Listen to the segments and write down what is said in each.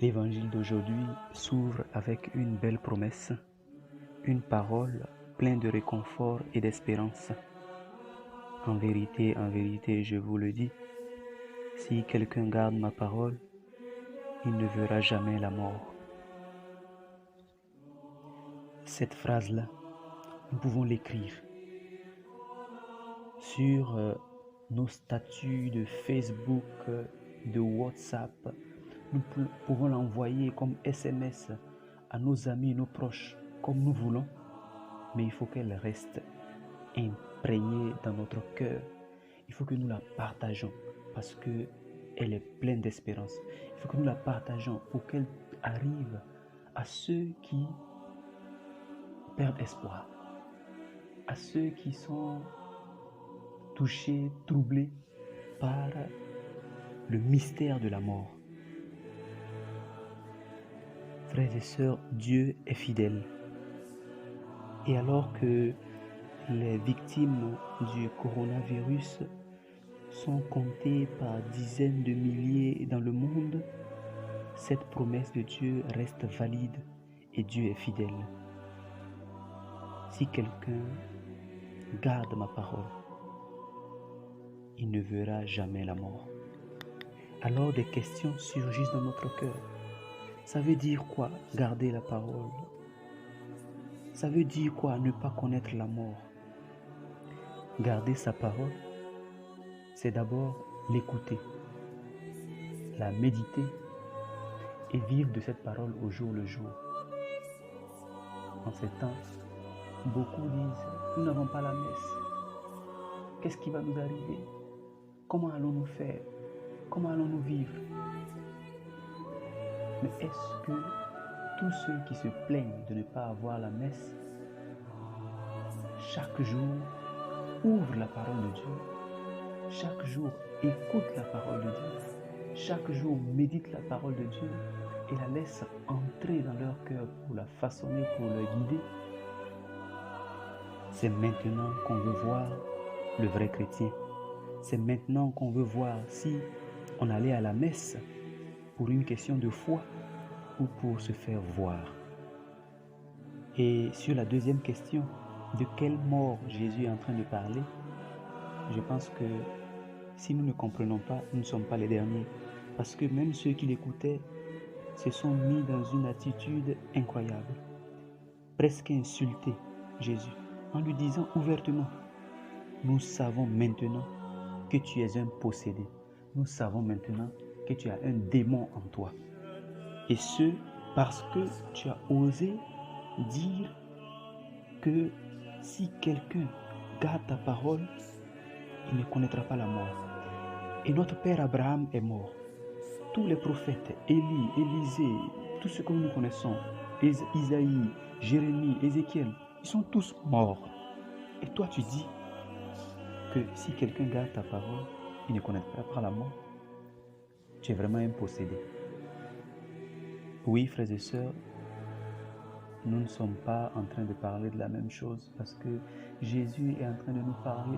L'évangile d'aujourd'hui s'ouvre avec une belle promesse, une parole pleine de réconfort et d'espérance. En vérité, je vous le dis, si quelqu'un garde ma parole, il ne verra jamais la mort. Cette phrase-là, nous pouvons l'écrire sur nos statuts de Facebook, de WhatsApp. Nous pouvons l'envoyer comme SMS à nos amis, nos proches, comme nous voulons. Mais il faut qu'elle reste imprégnée dans notre cœur. Il faut que nous la partageons parce qu'elle est pleine d'espérance. Il faut que nous la partageons pour qu'elle arrive à ceux qui perdent espoir, à ceux qui sont touchés, troublés par le mystère de la mort. Frères et sœurs, Dieu est fidèle. Et alors que les victimes du coronavirus sont comptées par dizaines de milliers dans le monde, cette promesse de Dieu reste valide et Dieu est fidèle. Si quelqu'un garde ma parole, il ne verra jamais la mort. Alors des questions surgissent dans notre cœur. Ça veut dire quoi, garder la parole? Ça veut dire quoi, ne pas connaître la mort? Garder sa parole, c'est d'abord l'écouter, la méditer et vivre de cette parole au jour le jour. En ces temps, beaucoup disent, nous n'avons pas la messe. Qu'est-ce qui va nous arriver? Comment allons-nous faire? Comment allons-nous vivre? Mais est-ce que tous ceux qui se plaignent de ne pas avoir la messe, chaque jour, ouvrent la parole de Dieu, chaque jour écoutent la parole de Dieu, chaque jour méditent la parole de Dieu et la laissent entrer dans leur cœur pour la façonner, pour la guider? C'est maintenant qu'on veut voir le vrai chrétien. C'est maintenant qu'on veut voir si on allait à la messe pour une question de foi ou pour se faire voir. Et sur la deuxième question, de quelle mort Jésus est en train de parler, je pense que si nous ne comprenons pas, nous ne sommes pas les derniers. Parce que même ceux qui l'écoutaient se sont mis dans une attitude incroyable, presque insulter Jésus, en lui disant ouvertement, nous savons maintenant que tu es un possédé. Nous savons maintenant que tu as un démon en toi. Et ce, parce que tu as osé dire que si quelqu'un garde ta parole, il ne connaîtra pas la mort. Et notre père Abraham est mort. Tous les prophètes, Élie, Élisée, tous ceux que nous connaissons, Isaïe, Jérémie, Ézéchiel, ils sont tous morts. Et toi tu dis que si quelqu'un garde ta parole, il ne connaîtra pas la mort. Tu es vraiment un possédé. Oui, frères et sœurs, nous ne sommes pas en train de parler de la même chose parce que Jésus est en train de nous parler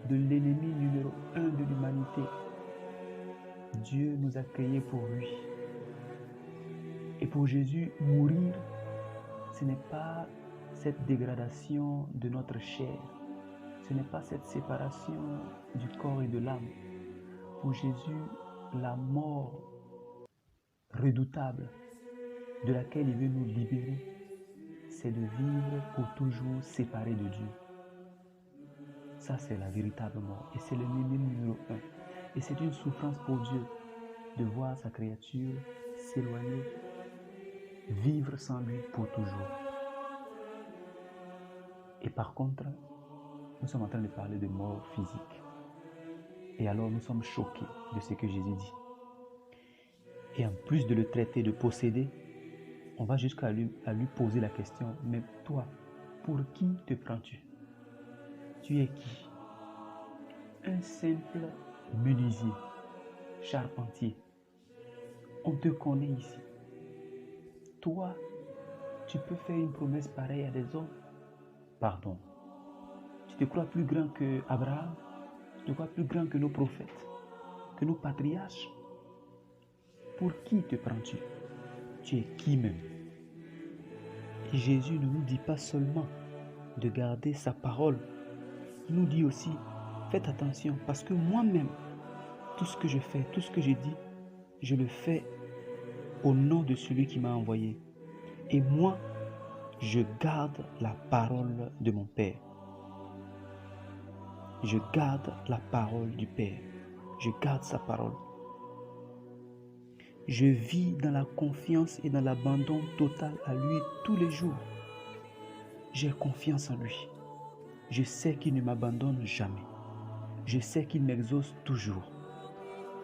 de l'ennemi numéro 1 de l'humanité. Dieu nous a créés pour lui. Et pour Jésus, mourir, ce n'est pas cette dégradation de notre chair. Ce n'est pas cette séparation du corps et de l'âme. Pour Jésus, la mort redoutable de laquelle il veut nous libérer, c'est de vivre pour toujours séparé de Dieu. Ça, c'est la véritable mort. Et c'est l'ennemi numéro 1. Et c'est une souffrance pour Dieu de voir sa créature s'éloigner, vivre sans lui pour toujours. Et par contre, nous sommes en train de parler de mort physique. Et alors nous sommes choqués de ce que Jésus dit. Et en plus de le traiter de possédé, on va jusqu'à lui poser la question, mais toi, pour qui te prends-tu? Tu es qui? Un simple menuisier, charpentier. On te connaît ici. Toi, tu peux faire une promesse pareille à des hommes? Pardon. Tu te crois plus grand que Abraham? Tu te crois plus grand que nos prophètes? Que nos patriarches? Pour qui te prends-tu? tu es qui même? Et Jésus ne nous dit pas seulement de garder sa parole. Il nous dit aussi, faites attention, parce que moi-même, tout ce que je fais, tout ce que je dis, je le fais au nom de celui qui m'a envoyé. Et moi, je garde la parole de mon Père. Je garde la parole du Père. Je garde sa parole. Je vis dans la confiance et dans l'abandon total à lui tous les jours. J'ai confiance en lui. Je sais qu'il ne m'abandonne jamais. Je sais qu'il m'exauce toujours.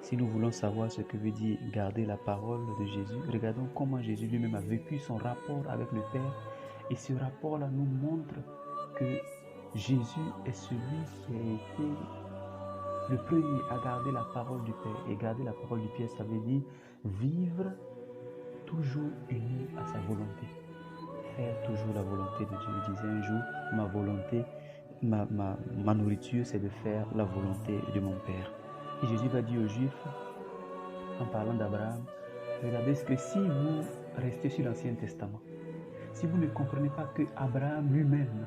Si nous voulons savoir ce que veut dire garder la parole de Jésus, regardons comment Jésus lui-même a vécu son rapport avec le Père. Et ce rapport-là nous montre que Jésus est celui qui a été le premier à garder la parole du Père. Et garder la parole du Père, ça veut dire vivre toujours uni à sa volonté. Faire toujours la volonté de Dieu. Il disait un jour, ma volonté, ma nourriture, c'est de faire la volonté de mon Père. Et Jésus va dire aux Juifs, en parlant d'Abraham, regardez ce que si vous restez sur l'Ancien Testament, si vous ne comprenez pas que Abraham lui-même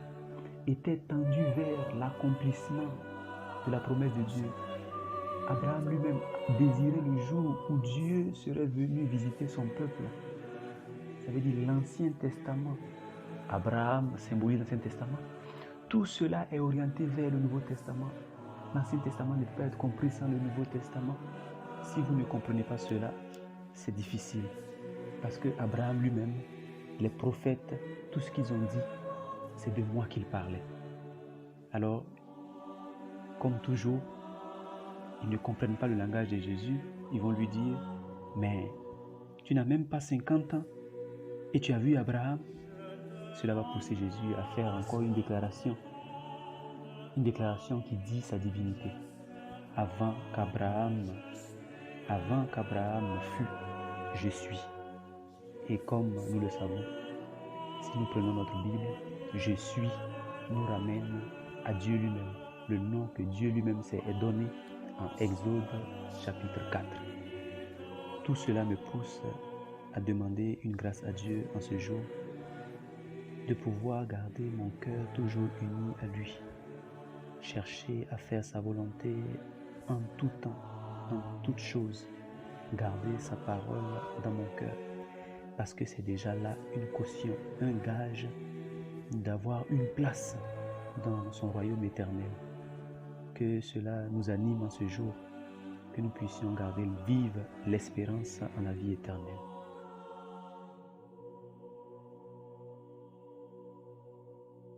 était tendu vers l'accomplissement de la promesse de Dieu, Abraham lui-même désirait le jour où Dieu serait venu visiter son peuple. Ça veut dire l'Ancien Testament. Abraham symbolise l'Ancien Testament. Tout cela est orienté vers le Nouveau Testament. L'Ancien Testament ne peut pas être compris sans le Nouveau Testament. Si vous ne comprenez pas cela, c'est difficile. Parce que Abraham lui-même, les prophètes, tout ce qu'ils ont dit, c'est de moi qu'ils parlaient. Alors, comme toujours, ils ne comprennent pas le langage de Jésus. Ils vont lui dire, mais tu n'as même pas 50 ans et tu as vu Abraham. Cela va pousser Jésus à faire encore une déclaration qui dit sa divinité. Avant qu'Abraham fût, je suis. Et comme nous le savons, si nous prenons notre Bible, je suis nous ramène à Dieu lui-même. Le nom que Dieu lui-même s'est donné en Exode chapitre 4. Tout cela me pousse à demander une grâce à Dieu en ce jour, de pouvoir garder mon cœur toujours uni à lui. Chercher à faire sa volonté en tout temps, en toutes choses. Garder sa parole dans mon cœur. Parce que c'est déjà là une caution, un gage d'avoir une place dans son royaume éternel. Que cela nous anime en ce jour, que nous puissions garder vive l'espérance en la vie éternelle.